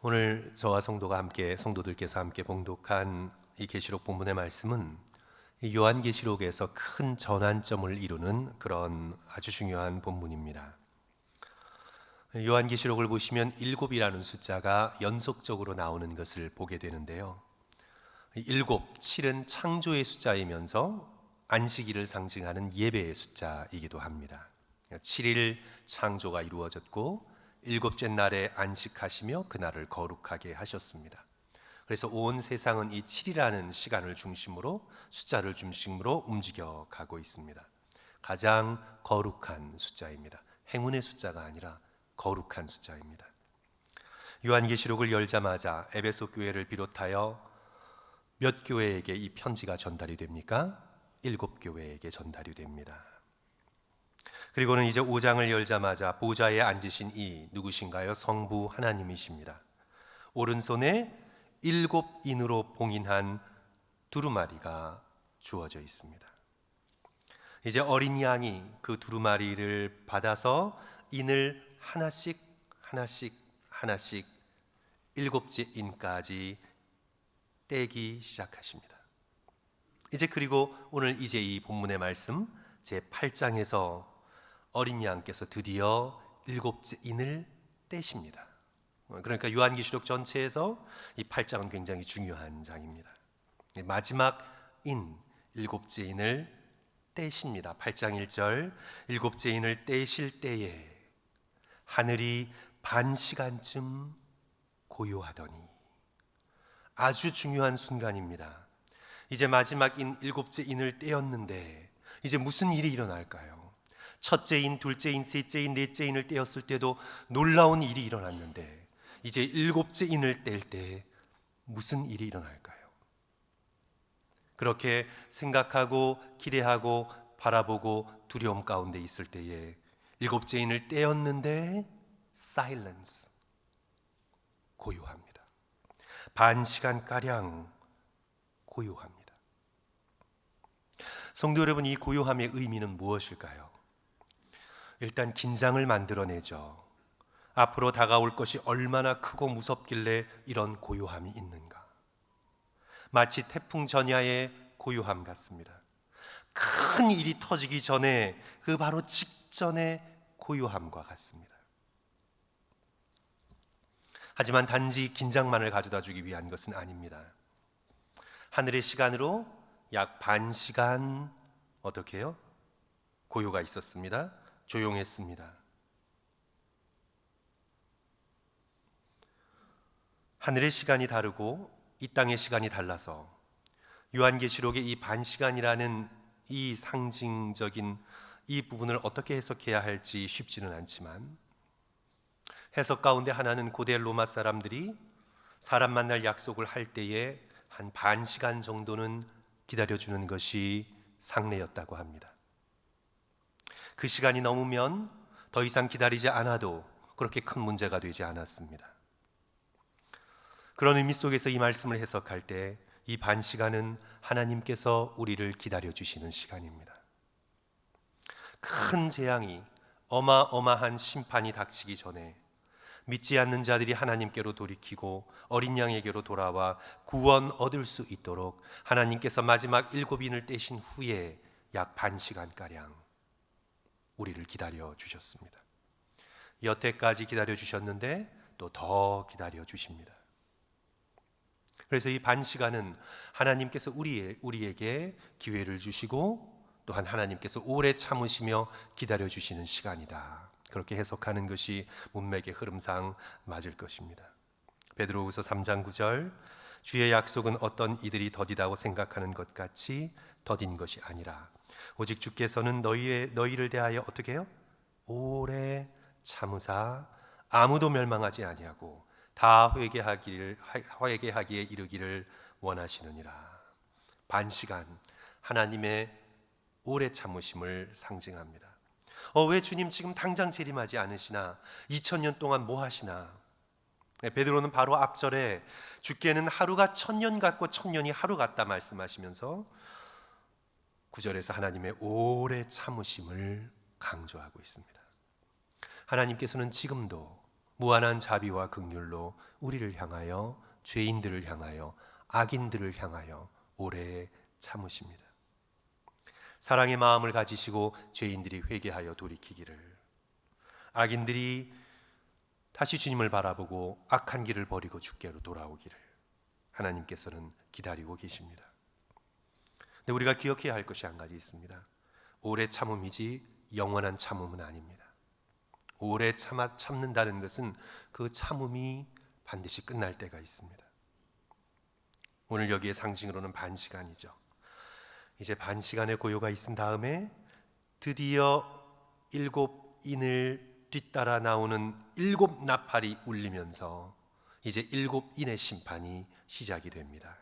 오늘 저와 성도들께서 함께 봉독한 이 계시록 본문의 말씀은 이 요한계시록에서 큰 전환점을 이루는 그런 아주 중요한 본문입니다. 요한계시록을 보시면 7이라는 숫자가 연속적으로 나오는 것을 보게 되는데요. 7, 7은 창조의 숫자이면서 안식일을 상징하는 예배의 숫자이기도 합니다. 7일 창조가 이루어졌고 일곱째 날에 안식하시며 그날을 거룩하게 하셨습니다. 그래서 온 세상은 이 7이라는 시간을 중심으로, 숫자를 중심으로 움직여 가고 있습니다. 가장 거룩한 숫자입니다. 행운의 숫자가 아니라 거룩한 숫자입니다. 요한계시록을 열자마자 에베소 교회를 비롯하여 몇 교회에게 이 편지가 전달이 됩니까? 7교회에게 전달이 됩니다. 그리고는 이제 5장을 열자마자 보좌에 앉으신 이 누구신가요? 성부 하나님이십니다. 오른손에 7인으로 봉인한 두루마리가 주어져 있습니다. 이제 어린 양이 그 두루마리를 받아서 인을 하나씩 7째 인까지 떼기 시작하십니다. 이제 그리고 오늘 이제 이 본문의 말씀 제8장에서 어린 양께서 드디어 7째 인을 떼십니다. 그러니까 요한계시록 전체에서 이 8장은 굉장히 중요한 장입니다. 마지막 인, 7째 인을 떼십니다. 8장 1절, 7째 인을 떼실 때에 하늘이 반 시간쯤 고요하더니, 아주 중요한 순간입니다. 이제 마지막 인 7째 인을 떼었는데 이제 무슨 일이 일어날까요? 첫째 인, 둘째 인, 셋째 인, 넷째 인을 떼었을 때도 놀라운 일이 일어났는데 이제 7째 인을 뗄 때 무슨 일이 일어날까요? 그렇게 생각하고 기대하고 바라보고 두려움 가운데 있을 때에 7째 인을 떼었는데 silence, 고요합니다. 반 시간가량 고요합니다. 성도 여러분, 이 고요함의 의미는 무엇일까요? 일단 긴장을 만들어내죠. 앞으로 다가올 것이 얼마나 크고 무섭길래 이런 고요함이 있는가. 마치 태풍 전야의 고요함 같습니다. 큰 일이 터지기 전에 그 바로 직전의 고요함과 같습니다. 하지만 단지 긴장만을 가져다 주기 위한 것은 아닙니다. 하늘의 시간으로 약 반 시간 어떻게 해요? 고요가 있었습니다. 조용했습니다. 하늘의 시간이 다르고 이 땅의 시간이 달라서 요한계시록의 이 반 시간이라는 이 상징적인 이 부분을 어떻게 해석해야 할지 쉽지는 않지만, 해석 가운데 하나는 고대 로마 사람들이 사람 만날 약속을 할 때에 한 반 시간 정도는 기다려주는 것이 상례였다고 합니다. 그 시간이 넘으면 더 이상 기다리지 않아도 그렇게 큰 문제가 되지 않았습니다. 그런 의미 속에서 이 말씀을 해석할 때 이 반 시간은 하나님께서 우리를 기다려주시는 시간입니다. 큰 재앙이, 어마어마한 심판이 닥치기 전에 믿지 않는 자들이 하나님께로 돌이키고 어린 양에게로 돌아와 구원 얻을 수 있도록 하나님께서 마지막 7인을 떼신 후에 약 반 시간가량 우리를 기다려 주셨습니다. 여태까지 기다려 주셨는데 또 더 기다려 주십니다. 그래서 이 반 시간은 하나님께서 우리에게 기회를 주시고 또한 하나님께서 오래 참으시며 기다려 주시는 시간이다. 그렇게 해석하는 것이 문맥의 흐름상 맞을 것입니다. 베드로후서 3장 9절, 주의 약속은 어떤 이들이 더디다고 생각하는 것 같이 더딘 것이 아니라 오직 주께서는 너희를 대하여 어떻게 해요? 오래 참으사 아무도 멸망하지 아니하고 다 회개하기에 이르기를 원하시느니라. 반 시간, 하나님의 오래 참으심을 상징합니다. 왜 주님 지금 당장 재림하지 않으시나? 2000년 동안 뭐 하시나? 베드로는 바로 앞절에 주께는 하루가 1000년 같고 1000년이 하루 같다 말씀하시면서 9절에서 하나님의 오래 참으심을 강조하고 있습니다. 하나님께서는 지금도 무한한 자비와 긍휼로 우리를 향하여, 죄인들을 향하여, 악인들을 향하여 오래 참으십니다. 사랑의 마음을 가지시고 죄인들이 회개하여 돌이키기를, 악인들이 다시 주님을 바라보고 악한 길을 버리고 주께로 돌아오기를 하나님께서는 기다리고 계십니다. 근데 우리가 기억해야 할 것이 한 가지 있습니다. 오래 참음이지 영원한 참음은 아닙니다. 오래 참는다는 것은 그 참음이 반드시 끝날 때가 있습니다. 오늘 여기에 상징으로는 반시간이죠. 이제 반시간의 고요가 있은 다음에 드디어 7인을 뒤따라 나오는 7나팔이 울리면서 이제 7인의 심판이 시작이 됩니다.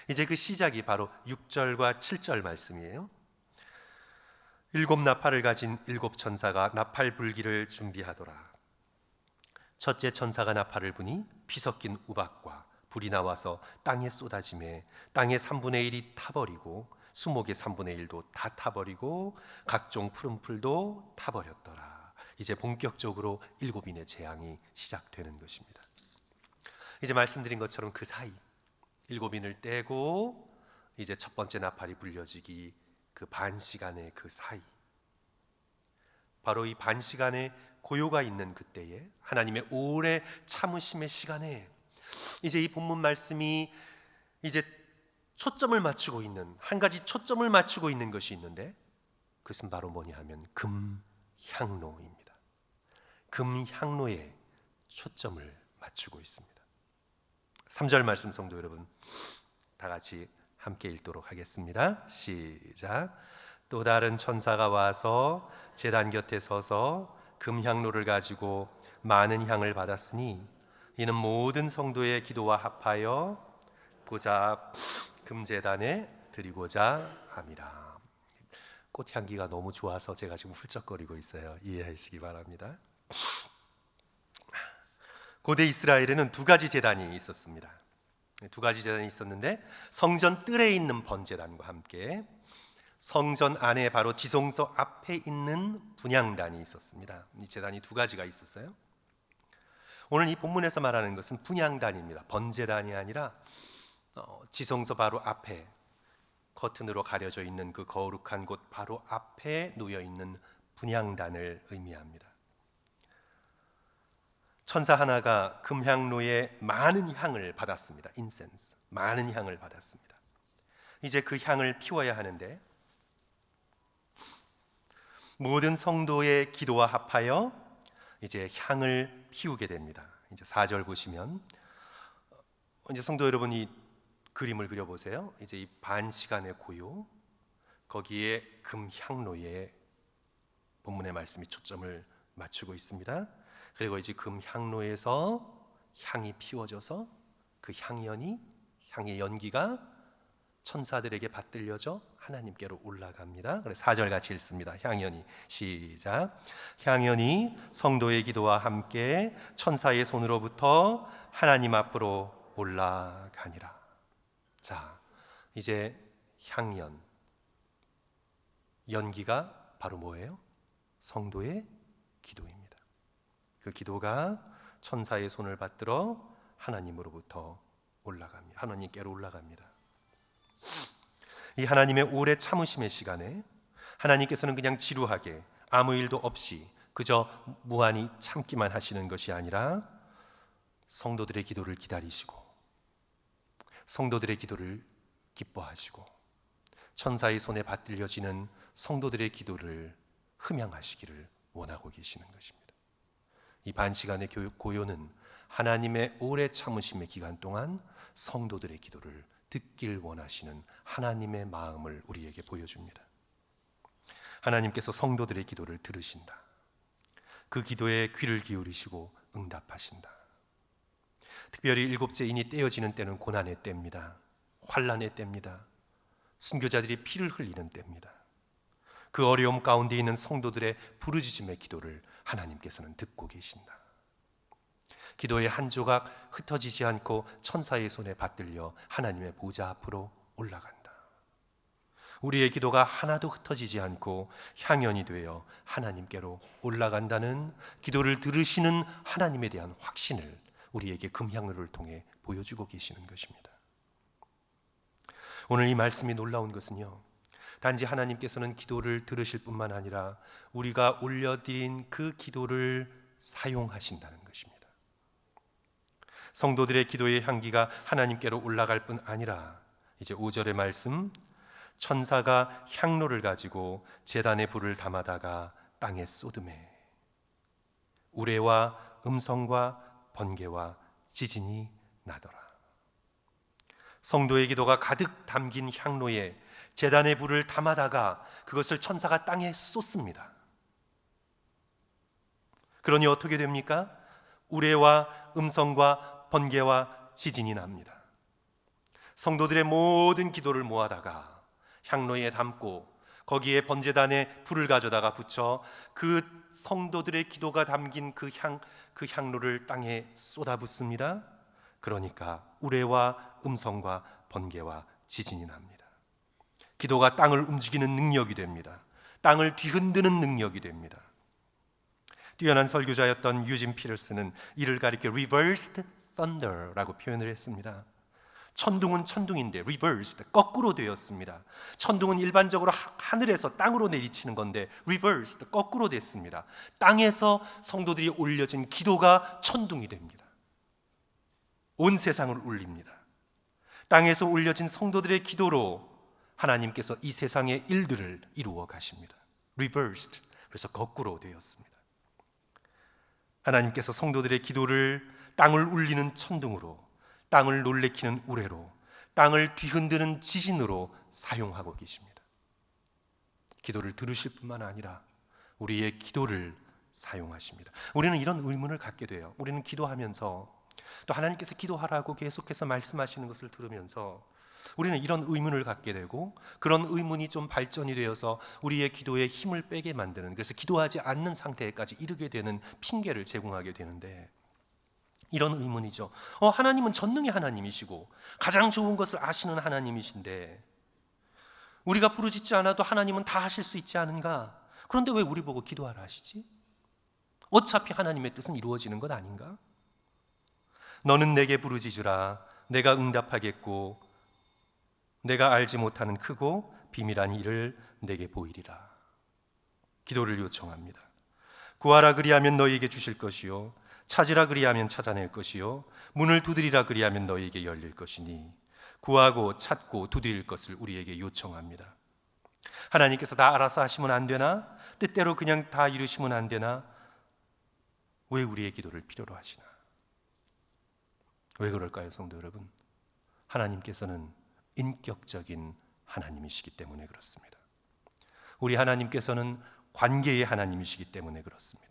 이제 그 시작이 바로 6절과 7절 말씀이에요. 7나팔을 가진 7천사가 나팔 불기를 준비하더라. 첫째 천사가 나팔을 부니 피 섞인 우박과 불이 나와서 땅에 쏟아지매 땅의 3분의 1이 타버리고 수목의 3분의 1도 다 타버리고 각종 푸른 풀도 타버렸더라. 이제 본격적으로 7인의 재앙이 시작되는 것입니다. 이제 말씀드린 것처럼 그 사이 7인을 떼고 이제 첫 번째 나팔이 불려지기 그 반시간의 그 사이, 바로 이 반시간의 고요가 있는 그때에 하나님의 오래 참으심의 시간에 이제 이 본문 말씀이 이제 초점을 맞추고 있는, 한 가지 초점을 맞추고 있는 것이 있는데 그것은 바로 뭐냐 하면 금향로입니다. 금향로에 초점을 맞추고 있습니다. 3절 말씀 성도 여러분 다 같이 함께 읽도록 하겠습니다. 시작. 또 다른 천사가 와서 제단 곁에 서서 금향로를 가지고 많은 향을 받았으니 이는 모든 성도의 기도와 합하여 보좌 금제단에 드리고자 함이라. 꽃향기가 너무 좋아서 제가 지금 훌쩍거리고 있어요. 이해하시기 바랍니다. 고대 이스라엘에는 두 가지 제단이 있었습니다. 두 가지 제단이 있었는데 성전 뜰에 있는 번제단과 함께 성전 안에 바로 지성소 앞에 있는 분향단이 있었습니다. 이 제단이 두 가지가 있었어요. 오늘 이 본문에서 말하는 것은 분향단입니다. 번제단이 아니라 지성소 바로 앞에 커튼으로 가려져 있는 그 거룩한 곳 바로 앞에 놓여 있는 분향단을 의미합니다. 천사 하나가 금향로에 많은 향을 받았습니다. 인센스, 많은 향을 받았습니다. 이제 그 향을 피워야 하는데 모든 성도의 기도와 합하여 이제 향을 피우게 됩니다. 이제 4절 보시면 이제 성도 여러분이 그림을 그려보세요. 이제 이 반시간의 고요, 거기에 금향로에 본문의 말씀이 초점을 맞추고 있습니다. 그리고 이제 금향로에서 향이 피워져서 그 향의 연기가 천사들에게 받들려져 하나님께로 올라갑니다. 그래서 4절 같이 읽습니다. 향연이 시작. 향연이 성도의 기도와 함께 천사의 손으로부터 하나님 앞으로 올라가니라. 자, 이제 향연, 연기가 바로 뭐예요? 성도의 기도입니다. 그 기도가 천사의 손을 받들어 하나님으로부터 올라갑니다. 하나님께로 올라갑니다. 이 하나님의 오래 참으심의 시간에 하나님께서는 그냥 지루하게 아무 일도 없이 그저 무한히 참기만 하시는 것이 아니라 성도들의 기도를 기다리시고 성도들의 기도를 기뻐하시고 천사의 손에 받들려지는 성도들의 기도를 흠양하시기를 원하고 계시는 것입니다. 이 반시간의 고요는 하나님의 오래 참으심의 기간 동안 성도들의 기도를 듣길 원하시는 하나님의 마음을 우리에게 보여줍니다. 하나님께서 성도들의 기도를 들으신다. 그 기도에 귀를 기울이시고 응답하신다. 특별히 7째 인이 떼어지는 때는 고난의 때입니다. 환난의 때입니다. 순교자들이 피를 흘리는 때입니다. 그 어려움 가운데 있는 성도들의 부르짖음의 기도를 하나님께서는 듣고 계신다. 기도의 한 조각 흩어지지 않고 천사의 손에 받들려 하나님의 보좌 앞으로 올라간다. 우리의 기도가 하나도 흩어지지 않고 향연이 되어 하나님께로 올라간다는 기도를 들으시는 하나님에 대한 확신을 우리에게 금향로를 통해 보여주고 계시는 것입니다. 오늘 이 말씀이 놀라운 것은요, 단지 하나님께서는 기도를 들으실 뿐만 아니라 우리가 올려드린 그 기도를 사용하신다는 것입니다. 성도들의 기도의 향기가 하나님께로 올라갈 뿐 아니라 이제 5절의 말씀, 천사가 향로를 가지고 제단에 불을 담아다가 땅에 쏟음에 우레와 음성과 번개와 지진이 나더라. 성도의 기도가 가득 담긴 향로에 제단의 불을 담아다가 그것을 천사가 땅에 쏟습니다. 그러니 어떻게 됩니까? 우레와 음성과 번개와 지진이 납니다. 성도들의 모든 기도를 모아다가 향로에 담고 거기에 번제단에 불을 가져다가 붙여 그 성도들의 기도가 담긴 그 향로를 땅에 쏟아붓습니다. 그러니까 우레와 음성과 번개와 지진이 납니다. 기도가 땅을 움직이는 능력이 됩니다. 땅을 뒤흔드는 능력이 됩니다. 뛰어난 설교자였던 유진 피터슨은 이를 가리켜 reversed thunder라고 표현을 했습니다. 천둥은 천둥인데 reversed, 거꾸로 되었습니다. 천둥은 일반적으로 하늘에서 땅으로 내리치는 건데 reversed, 거꾸로 됐습니다. 땅에서 성도들이 올려진 기도가 천둥이 됩니다. 온 세상을 울립니다. 땅에서 올려진 성도들의 기도로 하나님께서 이 세상의 일들을 이루어 가십니다. reversed, 그래서 거꾸로 되었습니다. 하나님께서 성도들의 기도를 땅을 울리는 천둥으로, 땅을 놀래키는 우레로, 땅을 뒤흔드는 지진으로 사용하고 계십니다. 기도를 들으실 뿐만 아니라 우리의 기도를 사용하십니다. 우리는 이런 의문을 갖게 돼요. 우리는 기도하면서 또 하나님께서 기도하라고 계속해서 말씀하시는 것을 들으면서 우리는 이런 의문을 갖게 되고, 그런 의문이 좀 발전이 되어서 우리의 기도에 힘을 빼게 만드는, 그래서 기도하지 않는 상태에까지 이르게 되는 핑계를 제공하게 되는데, 이런 의문이죠. 하나님은 전능의 하나님이시고 가장 좋은 것을 아시는 하나님이신데 우리가 부르짖지 않아도 하나님은 다 하실 수 있지 않은가? 그런데 왜 우리 보고 기도하라 하시지? 어차피 하나님의 뜻은 이루어지는 것 아닌가? 너는 내게 부르짖으라, 내가 응답하겠고 내가 알지 못하는 크고 비밀한 일을 내게 보이리라. 기도를 요청합니다. 구하라 그리하면 너희에게 주실 것이요, 찾으라 그리하면 찾아낼 것이요, 문을 두드리라 그리하면 너희에게 열릴 것이니, 구하고 찾고 두드릴 것을 우리에게 요청합니다. 하나님께서 다 알아서 하시면 안 되나? 뜻대로 그냥 다 이루시면 안 되나? 왜 우리의 기도를 필요로 하시나? 왜 그럴까요, 성도 여러분? 하나님께서는 인격적인 하나님이시기 때문에 그렇습니다. 우리 하나님께서는 관계의 하나님이시기 때문에 그렇습니다.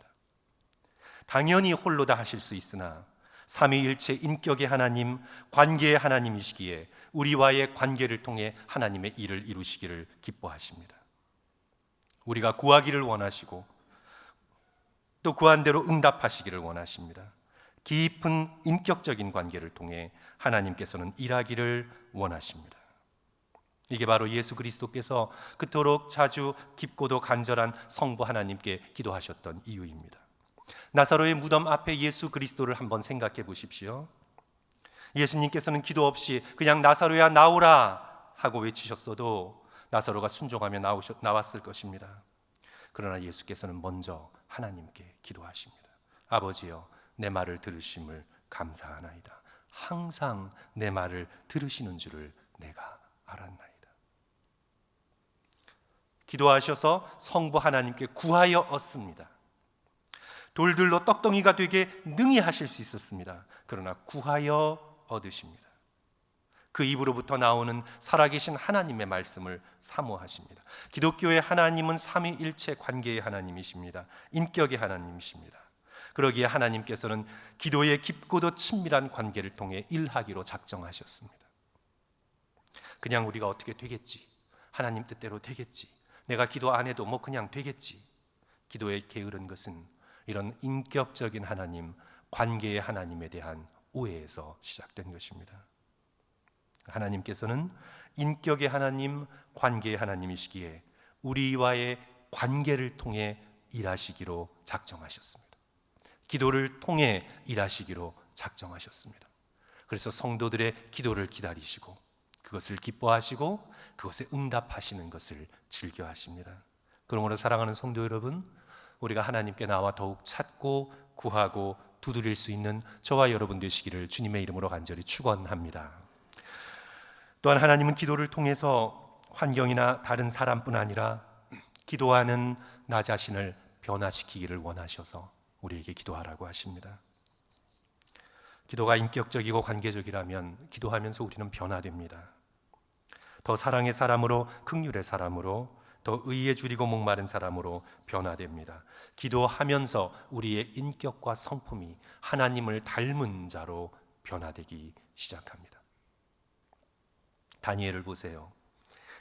당연히 홀로 다 하실 수 있으나 삼위일체 인격의 하나님, 관계의 하나님이시기에 우리와의 관계를 통해 하나님의 일을 이루시기를 기뻐하십니다. 우리가 구하기를 원하시고 또 구한 대로 응답하시기를 원하십니다. 깊은 인격적인 관계를 통해 하나님께서는 일하기를 원하십니다. 이게 바로 예수 그리스도께서 그토록 자주 깊고도 간절한 성부 하나님께 기도하셨던 이유입니다. 나사로의 무덤 앞에 예수 그리스도를 한번 생각해 보십시오. 예수님께서는 기도 없이 그냥 나사로야 나오라 하고 외치셨어도 나사로가 순종하며 나왔을 것입니다. 그러나 예수께서는 먼저 하나님께 기도하십니다. 아버지여, 내 말을 들으심을 감사하나이다. 항상 내 말을 들으시는 줄을 내가 알았나이다. 기도하셔서 성부 하나님께 구하여 얻습니다. 돌들로 떡덩이가 되게 능히 하실 수 있었습니다. 그러나 구하여 얻으십니다. 그 입으로부터 나오는 살아계신 하나님의 말씀을 사모하십니다. 기독교의 하나님은 삼위일체 관계의 하나님이십니다. 인격의 하나님이십니다. 그러기에 하나님께서는 기도의 깊고도 친밀한 관계를 통해 일하기로 작정하셨습니다. 그냥 우리가 어떻게 되겠지, 하나님 뜻대로 되겠지, 내가 기도 안 해도 뭐 그냥 되겠지, 기도에 게으른 것은 이런 인격적인 하나님, 관계의 하나님에 대한 오해에서 시작된 것입니다. 하나님께서는 인격의 하나님, 관계의 하나님이시기에 우리와의 관계를 통해 일하시기로 작정하셨습니다. 기도를 통해 일하시기로 작정하셨습니다. 그래서 성도들의 기도를 기다리시고 그것을 기뻐하시고 그것에 응답하시는 것을 즐겨하십니다. 그러므로 사랑하는 성도 여러분, 우리가 하나님께 나와 더욱 찾고 구하고 두드릴 수 있는 저와 여러분 되시기를 주님의 이름으로 간절히 축원합니다. 또한 하나님은 기도를 통해서 환경이나 다른 사람뿐 아니라 기도하는 나 자신을 변화시키기를 원하셔서 우리에게 기도하라고 하십니다. 기도가 인격적이고 관계적이라면 기도하면서 우리는 변화됩니다. 더 사랑의 사람으로, 긍휼의 사람으로, 더 의에 줄이고 목마른 사람으로 변화됩니다. 기도하면서 우리의 인격과 성품이 하나님을 닮은 자로 변화되기 시작합니다. 다니엘을 보세요.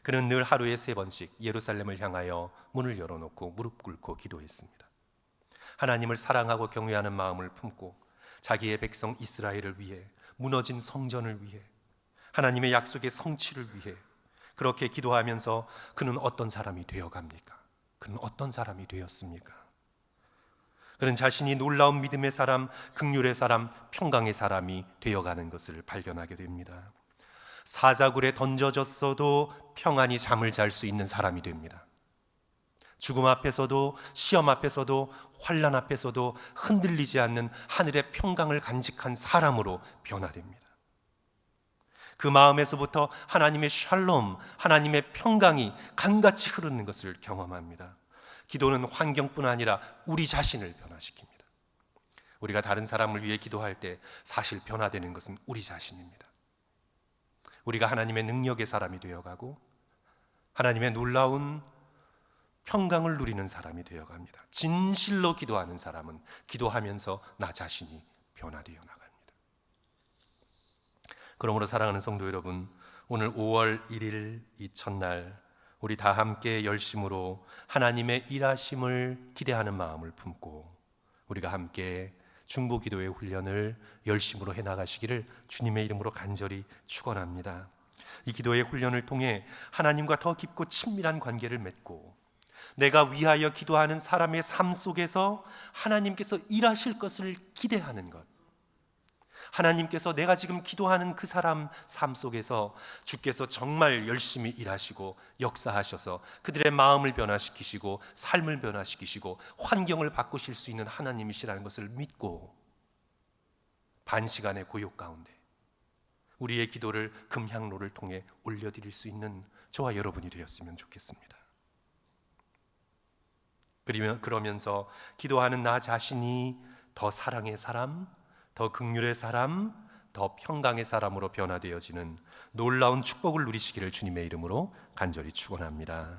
그는 늘 하루에 3번씩 예루살렘을 향하여 문을 열어놓고 무릎 꿇고 기도했습니다. 하나님을 사랑하고 경외하는 마음을 품고 자기의 백성 이스라엘을 위해, 무너진 성전을 위해, 하나님의 약속의 성취를 위해 그렇게 기도하면서 그는 어떤 사람이 되어갑니까? 그는 어떤 사람이 되었습니까? 그는 자신이 놀라운 믿음의 사람, 긍휼의 사람, 평강의 사람이 되어가는 것을 발견하게 됩니다. 사자굴에 던져졌어도 평안히 잠을 잘 수 있는 사람이 됩니다. 죽음 앞에서도, 시험 앞에서도, 환난 앞에서도 흔들리지 않는 하늘의 평강을 간직한 사람으로 변화됩니다. 그 마음에서부터 하나님의 샬롬, 하나님의 평강이 강같이 흐르는 것을 경험합니다. 기도는 환경뿐 아니라 우리 자신을 변화시킵니다. 우리가 다른 사람을 위해 기도할 때 사실 변화되는 것은 우리 자신입니다. 우리가 하나님의 능력의 사람이 되어가고 하나님의 놀라운 평강을 누리는 사람이 되어갑니다. 진실로 기도하는 사람은 기도하면서 나 자신이 변화되어 나갑니다. 그러므로 사랑하는 성도 여러분, 오늘 5월 1일 이 첫날 우리 다 함께 열심으로 하나님의 일하심을 기대하는 마음을 품고 우리가 함께 중보기도의 훈련을 열심으로 해나가시기를 주님의 이름으로 간절히 축원합니다. 이 기도의 훈련을 통해 하나님과 더 깊고 친밀한 관계를 맺고 내가 위하여 기도하는 사람의 삶 속에서 하나님께서 일하실 것을 기대하는 것, 하나님께서 내가 지금 기도하는 그 사람 삶 속에서 주께서 정말 열심히 일하시고 역사하셔서 그들의 마음을 변화시키시고 삶을 변화시키시고 환경을 바꾸실 수 있는 하나님이시라는 것을 믿고 반시간의 고요 가운데 우리의 기도를 금향로를 통해 올려드릴 수 있는 저와 여러분이 되었으면 좋겠습니다. 그러면서 기도하는 나 자신이 더 사랑의 사람, 더 긍휼의 사람, 더 평강의 사람으로 변화되어지는 놀라운 축복을 누리시기를 주님의 이름으로 간절히 축원합니다.